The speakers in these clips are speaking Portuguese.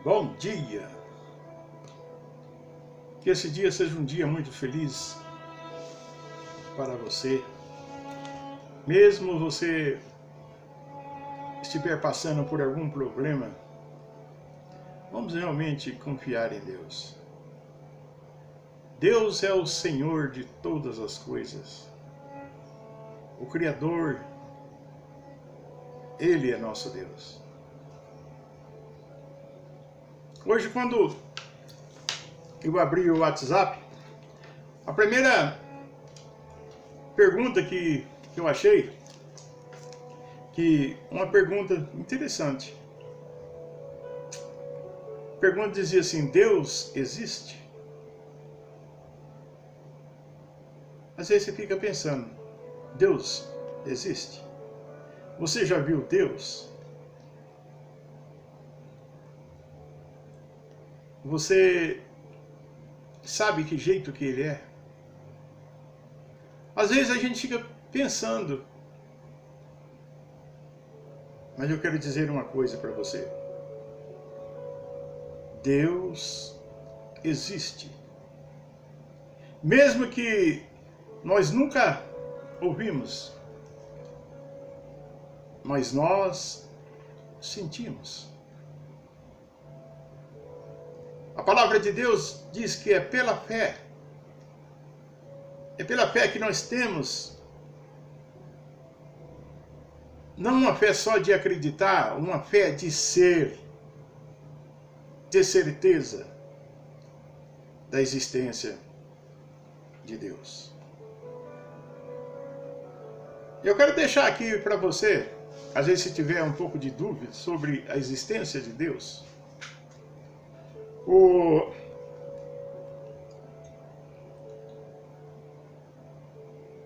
Bom dia! Que esse dia seja um dia muito feliz para você. Mesmo você estiver passando por algum problema, vamos realmente confiar em Deus. Deus é o Senhor de todas as coisas. O Criador, Ele é nosso Deus. Hoje, quando eu abri o WhatsApp, a primeira pergunta que eu achei, uma pergunta interessante. A pergunta dizia assim: Deus existe? Às vezes você fica pensando, Deus existe? Você já viu Deus? Você sabe que jeito que Ele é? Às vezes a gente fica pensando, mas eu quero dizer uma coisa para você. Deus existe. Mesmo que nós nunca ouvimos, mas nós sentimos. A palavra de Deus diz que é pela fé que nós temos, não uma fé só de acreditar, uma fé de ser, ter certeza da existência de Deus. Eu quero deixar aqui para você, às vezes se tiver um pouco de dúvida sobre a existência de Deus, o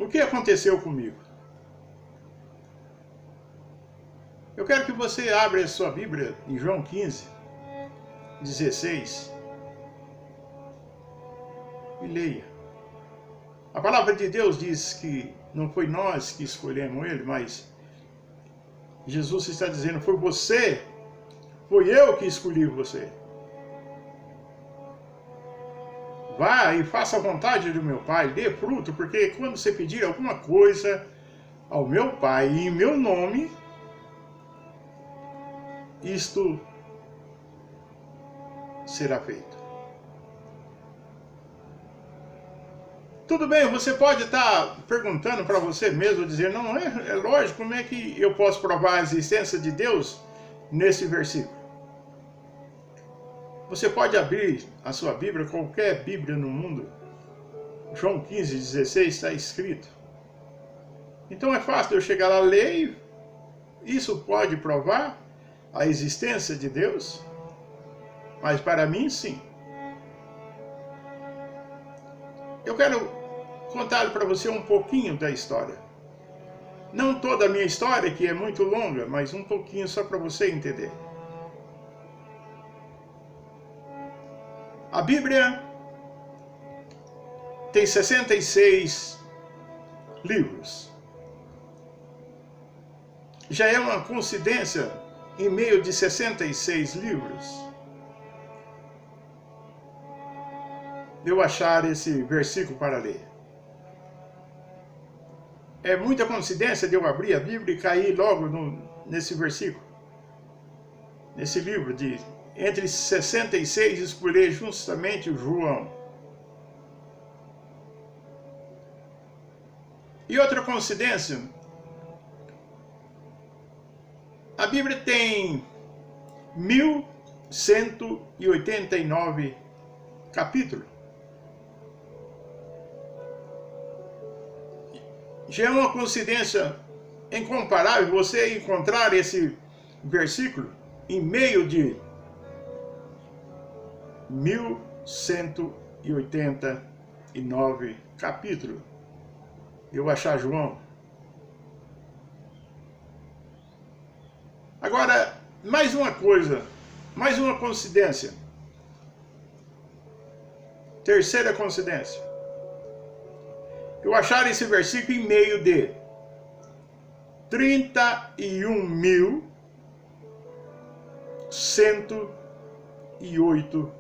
que aconteceu comigo? Eu quero que você abra a sua Bíblia em João 15, 16 e leia. A palavra de Deus diz que não foi nós que escolhemos Ele, mas Jesus está dizendo, foi eu que escolhi você. Vá e faça a vontade do meu Pai, dê fruto, porque quando você pedir alguma coisa ao meu Pai em meu nome, isto será feito. Tudo bem, você pode estar perguntando para você mesmo, dizer, não é lógico, como é que eu posso provar a existência de Deus nesse versículo? Você pode abrir a sua Bíblia, qualquer Bíblia no mundo. João 15, 16 está escrito. Então é fácil eu chegar lá, ler, isso pode provar a existência de Deus? Mas para mim, sim. Eu quero contar para você um pouquinho da história. Não toda a minha história, que é muito longa, mas um pouquinho só para você entender. A Bíblia tem 66 livros. Já é uma coincidência, em meio de 66 livros, eu achar esse versículo para ler. É muita coincidência de eu abrir a Bíblia e cair logo nesse versículo. Nesse livro de... Entre 66, escolher justamente o João. E outra coincidência, a Bíblia tem 1189 capítulos. Já é uma coincidência incomparável você encontrar esse versículo em meio de 1189 capítulos. Eu achar João. Agora, mais uma coisa, mais uma coincidência. Terceira coincidência. Eu achar esse versículo em meio de 31.100 108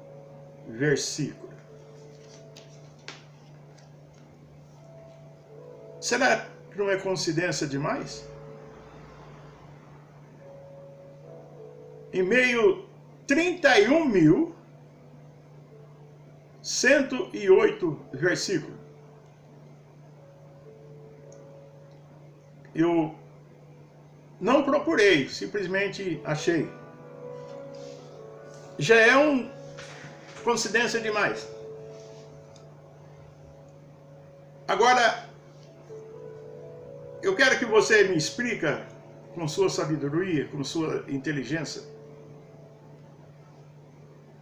versículos. Será que não é coincidência demais? Em meio 31.108 versículos. Eu não procurei, simplesmente achei. Já é uma coincidência demais. Agora, eu quero que você me explica, com sua sabedoria, com sua inteligência,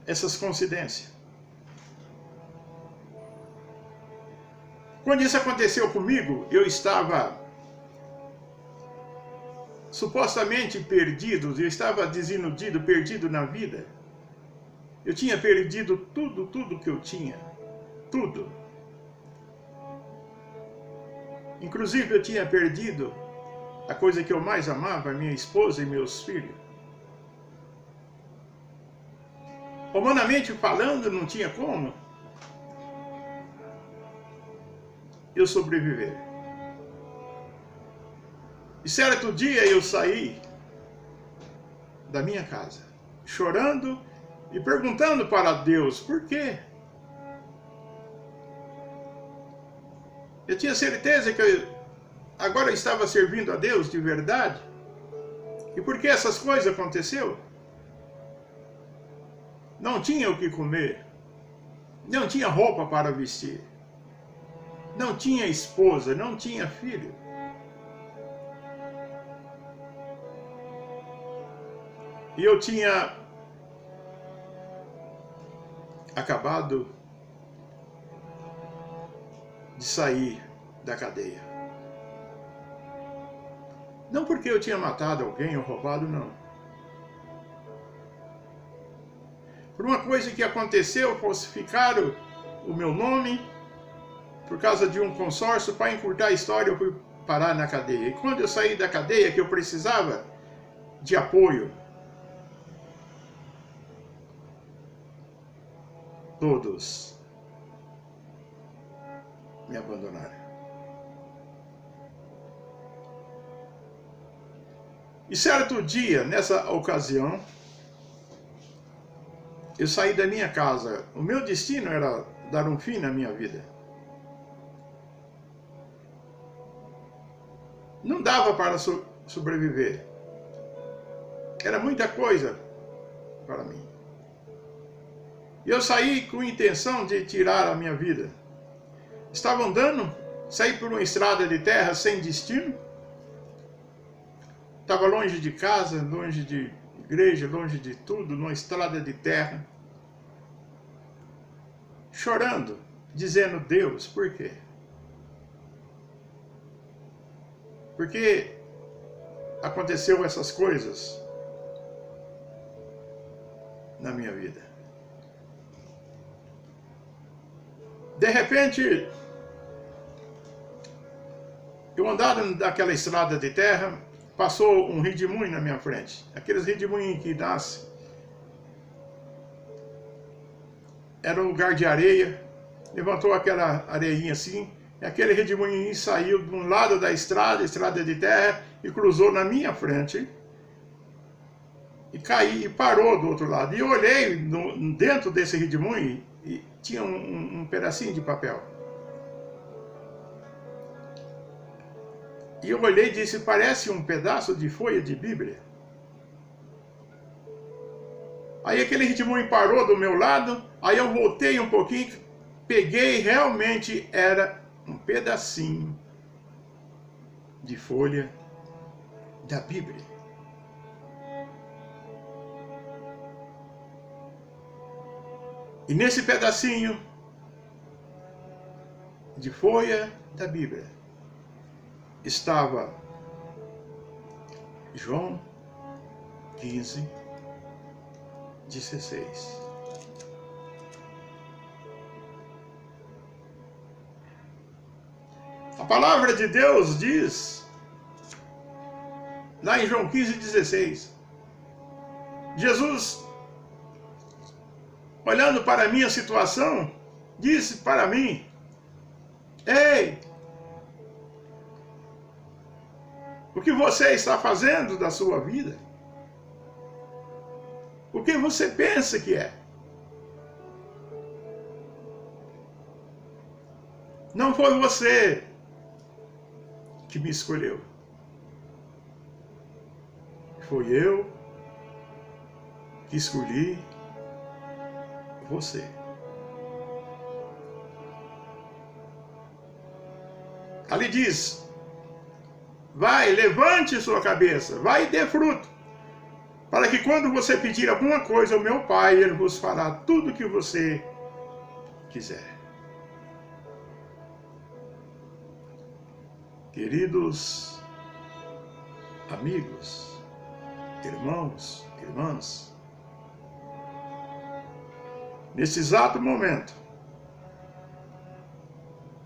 essas coincidências. Quando isso aconteceu comigo, eu estava supostamente perdido, eu estava desiludido, perdido na vida. Eu tinha perdido tudo que eu tinha, tudo. Inclusive eu tinha perdido a coisa que eu mais amava, minha esposa e meus filhos. Humanamente falando, não tinha como eu sobreviver. E certo dia eu saí da minha casa, chorando e perguntando para Deus, por quê? Eu tinha certeza que eu agora estava servindo a Deus de verdade. E por que essas coisas aconteceram? Não tinha o que comer, não tinha roupa para vestir, não tinha esposa, não tinha filho. E eu tinha acabado de sair da cadeia. Não porque eu tinha matado alguém ou roubado, não. Por uma coisa que aconteceu, falsificaram o meu nome por causa de um consórcio. Para encurtar a história, eu fui parar na cadeia. E quando eu saí da cadeia, que eu precisava de apoio, todos me abandonaram. E certo dia, nessa ocasião, eu saí da minha casa. O meu destino era dar um fim na minha vida. Não dava para sobreviver. Era muita coisa para mim. E eu saí com a intenção de tirar a minha vida. Estava andando, saí por uma estrada de terra sem destino. Estava longe de casa, longe de igreja, longe de tudo, numa estrada de terra. Chorando, dizendo, Deus, por quê? Por que aconteceu essas coisas na minha vida? De repente, eu andava naquela estrada de terra, passou um redemoinho na minha frente. Aqueles redemoinhos que nascem. Era um lugar de areia, levantou aquela areinha assim, e aquele redemoinho saiu de um lado da estrada de terra, e cruzou na minha frente, e caiu, e parou do outro lado. E eu olhei dentro desse redemoinho, e tinha um pedacinho de papel. E eu olhei e disse, parece um pedaço de folha de Bíblia. Aí aquele redemoinho parou do meu lado, aí eu voltei um pouquinho, peguei, realmente era um pedacinho de folha da Bíblia. E nesse pedacinho de folha da Bíblia estava João 15, 16. A palavra de Deus diz, lá em João 15, 16, Jesus olhando para a minha situação, disse para mim: ei, o que você está fazendo da sua vida? O que você pensa que é? Não foi você que me escolheu. Foi eu que escolhi você. Ali diz: vai, levante sua cabeça, vai e dê fruto, para que quando você pedir alguma coisa ao meu Pai, Ele vos fará tudo o que você quiser. Queridos amigos, irmãos, irmãs, nesse exato momento,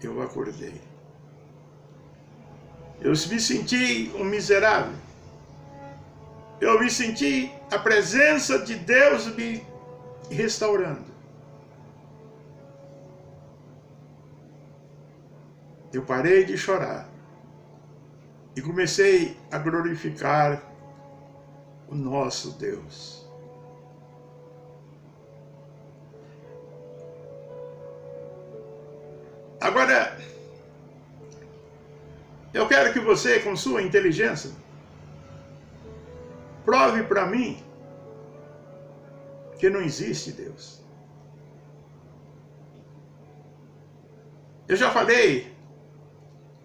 eu acordei. Eu me senti um miserável. Eu me senti a presença de Deus me restaurando. Eu parei de chorar e comecei a glorificar o nosso Deus. Agora, eu quero que você, com sua inteligência, prove para mim que não existe Deus. Eu já falei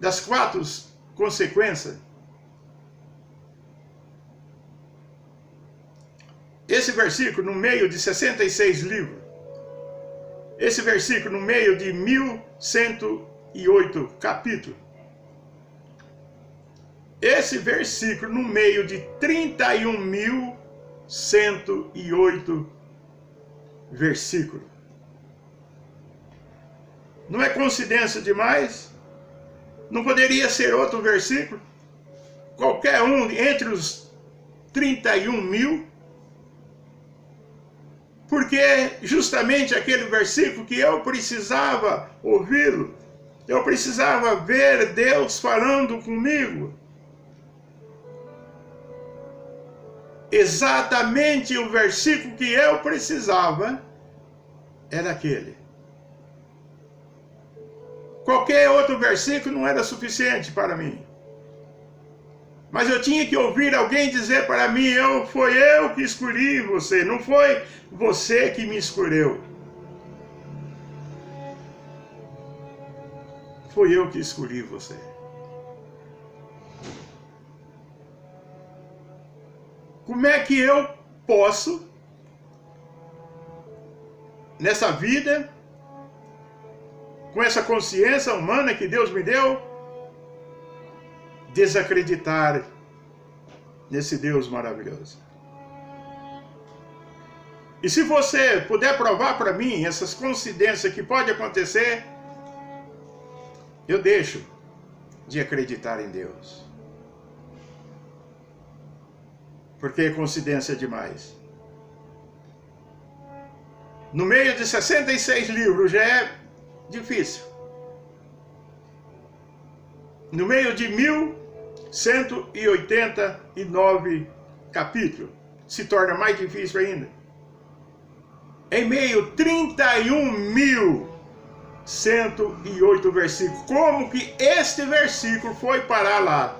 das 4 consequências. Esse versículo no meio de 66 livros. Esse versículo no meio de 1108 capítulos. Esse versículo no meio de 31.108 versículos. Não é coincidência demais? Não poderia ser outro versículo? Qualquer um entre os 31.000? Porque justamente aquele versículo que eu precisava ouvi-lo, eu precisava ver Deus falando comigo. Exatamente o versículo que eu precisava era aquele. Qualquer outro versículo não era suficiente para mim. Mas eu tinha que ouvir alguém dizer para mim: foi eu que escolhi você, não foi você que me escolheu. Foi eu que escolhi você. Como é que eu posso, nessa vida, com essa consciência humana que Deus me deu, desacreditar nesse Deus maravilhoso? E se você puder provar para mim essas coincidências que pode acontecer, eu deixo de acreditar em Deus. Porque é coincidência demais. No meio de 66 livros já é difícil. No meio de 1189 capítulos, se torna mais difícil ainda. Em meio a 31.108 versículos. Como que este versículo foi parar lá?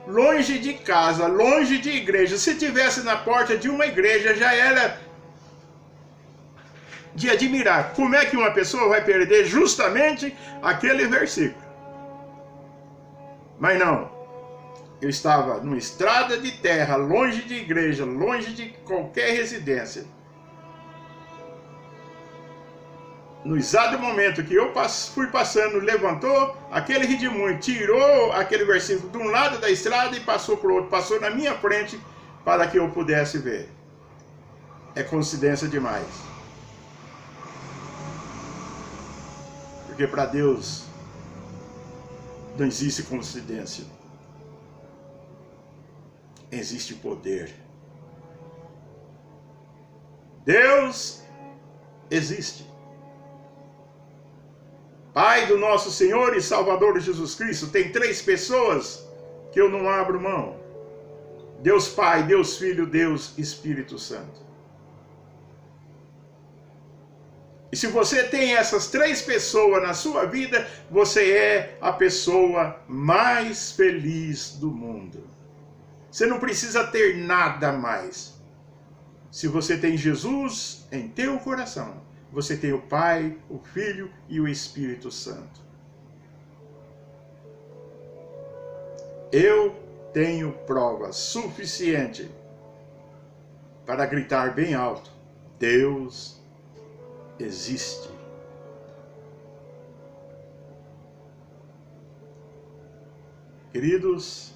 Longe de casa, longe de igreja. Se tivesse na porta de uma igreja, já era de admirar. Como é que uma pessoa vai perder justamente aquele versículo? Mas não. Eu estava numa estrada de terra, longe de igreja, longe de qualquer residência. No exato momento que eu fui passando, levantou aquele redemoinho, tirou aquele versículo de um lado da estrada e passou para o outro, passou na minha frente para que eu pudesse ver. É coincidência demais. Porque para Deus não existe coincidência. Existe poder. Deus existe. Pai do nosso Senhor e Salvador Jesus Cristo, tem 3 pessoas que eu não abro mão. Deus Pai, Deus Filho, Deus Espírito Santo. E se você tem essas 3 pessoas na sua vida, você é a pessoa mais feliz do mundo. Você não precisa ter nada mais. Se você tem Jesus em teu coração, você tem o Pai, o Filho e o Espírito Santo. Eu tenho prova suficiente para gritar bem alto: Deus existe. Queridos,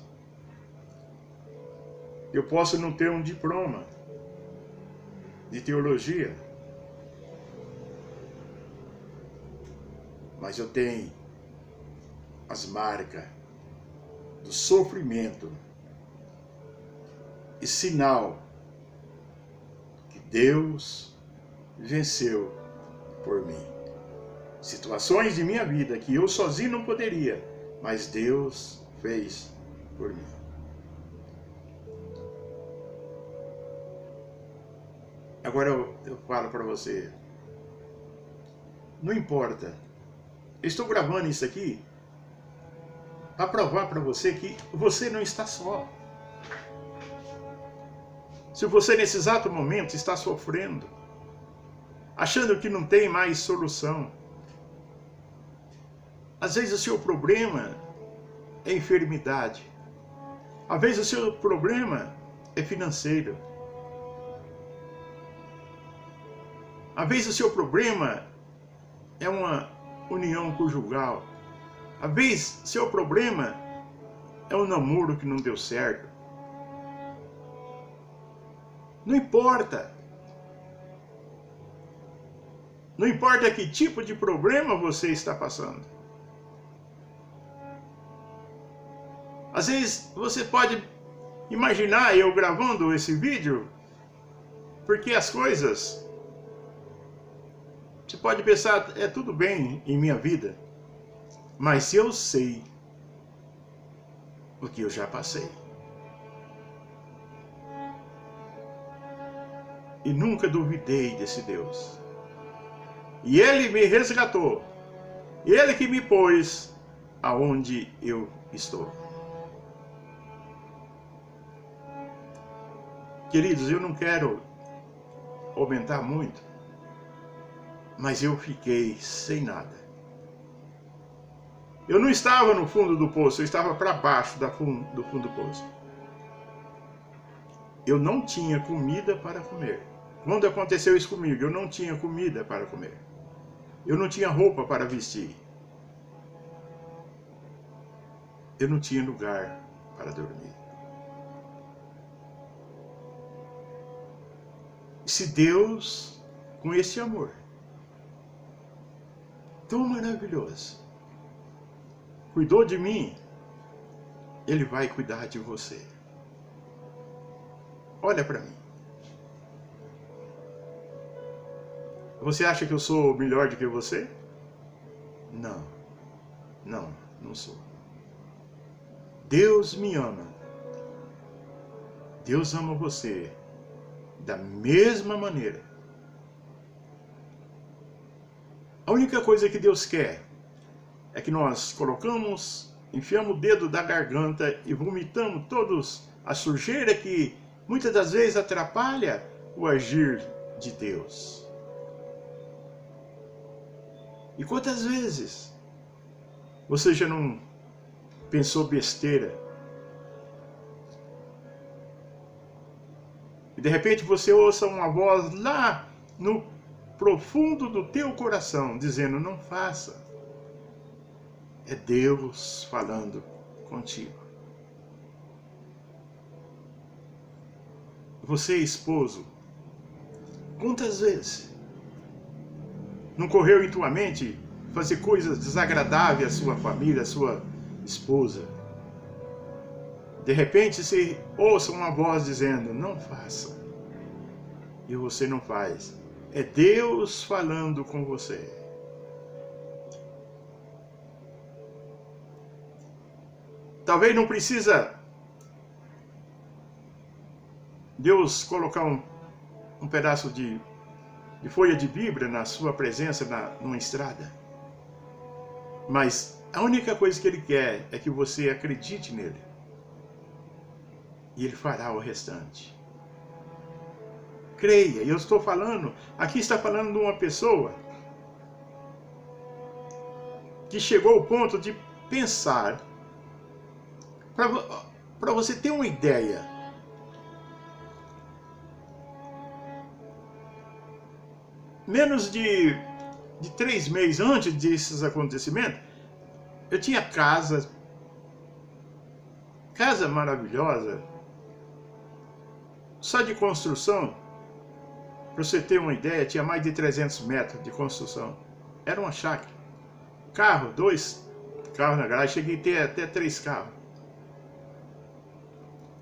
eu posso não ter um diploma de teologia, mas eu tenho as marcas do sofrimento e sinal que Deus venceu por mim. Situações de minha vida que eu sozinho não poderia, mas Deus fez por mim. Agora eu falo para você, não importa, eu estou gravando isso aqui para provar para você que você não está só. Se você nesse exato momento está sofrendo, achando que não tem mais solução, às vezes o seu problema é enfermidade, às vezes o seu problema é financeiro, às vezes o seu problema é uma união conjugal, às vezes o seu problema é um namoro que não deu certo. Não importa. Não importa que tipo de problema você está passando. Às vezes você pode imaginar eu gravando esse vídeo, porque as coisas, você pode pensar, é tudo bem em minha vida, mas eu sei o que eu já passei. E nunca duvidei desse Deus. E Ele me resgatou. Ele que me pôs aonde eu estou. Queridos, eu não quero aumentar muito, mas eu fiquei sem nada. Eu não estava no fundo do poço, eu estava para baixo do fundo do poço. Eu não tinha comida para comer. Quando aconteceu isso comigo, eu não tinha comida para comer. Eu não tinha roupa para vestir. Eu não tinha lugar para dormir. Se Deus, com esse amor tão maravilhoso, cuidou de mim, Ele vai cuidar de você. Olha para mim. Você acha que eu sou melhor do que você? Não. Não sou. Deus me ama. Deus ama você da mesma maneira. A única coisa que Deus quer é que nós enfiamos o dedo da garganta e vomitamos todos a sujeira que muitas das vezes atrapalha o agir de Deus. E quantas vezes você já não pensou besteira? E de repente você ouça uma voz lá no profundo do teu coração dizendo: não faça. É Deus falando contigo. Você, esposo, quantas vezes não correu em tua mente fazer coisas desagradáveis à sua família, à sua esposa? De repente você ouça uma voz dizendo: não faça. E você não faz. É Deus falando com você. Talvez não precisa Deus colocar um pedaço de folha de Bíblia na sua presença numa estrada. Mas a única coisa que Ele quer é que você acredite nele. E Ele fará o restante. Creia. E eu estou falando, aqui está falando de uma pessoa que chegou ao ponto de pensar, para você ter uma ideia, menos de 3 meses antes desses acontecimentos, eu tinha casa maravilhosa, só de construção, para você ter uma ideia, tinha mais de 300 metros de construção. Era uma chácara. Carro, 2 carros na garagem, cheguei a ter até 3 carros.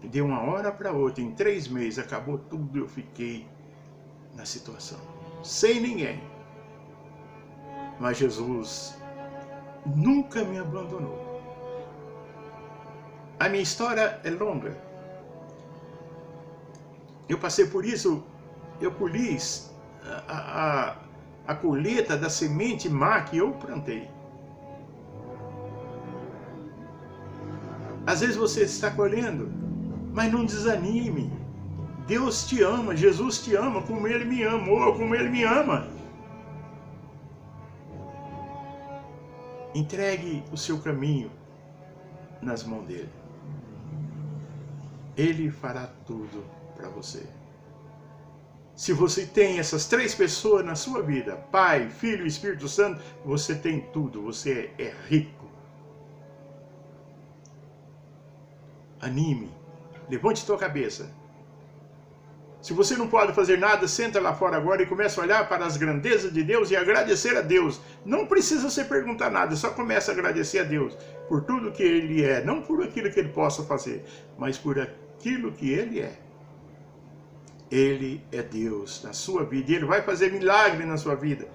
E de uma hora para outra, em 3 meses, acabou tudo, eu fiquei na situação, sem ninguém. Mas Jesus nunca me abandonou. A minha história é longa. Eu passei por isso, eu colhi a colheita da semente má que eu plantei. Às vezes você está colhendo, mas não desanime. Deus te ama, Jesus te ama como Ele me amou, como Ele me ama. Entregue o seu caminho nas mãos dele. Ele fará tudo para você. Se você tem essas 3 pessoas na sua vida, Pai, Filho e Espírito Santo, você tem tudo, você é rico. Anime, levante tua cabeça. Se você não pode fazer nada, senta lá fora agora e começa a olhar para as grandezas de Deus e agradecer a Deus. Não precisa você perguntar nada, só começa a agradecer a Deus por tudo que Ele é, não por aquilo que Ele possa fazer, mas por aquilo que Ele é. Ele é Deus na sua vida e Ele vai fazer milagre na sua vida,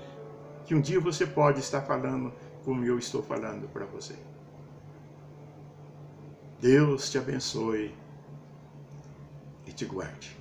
que um dia você pode estar falando como eu estou falando para você. Deus te abençoe e te guarde.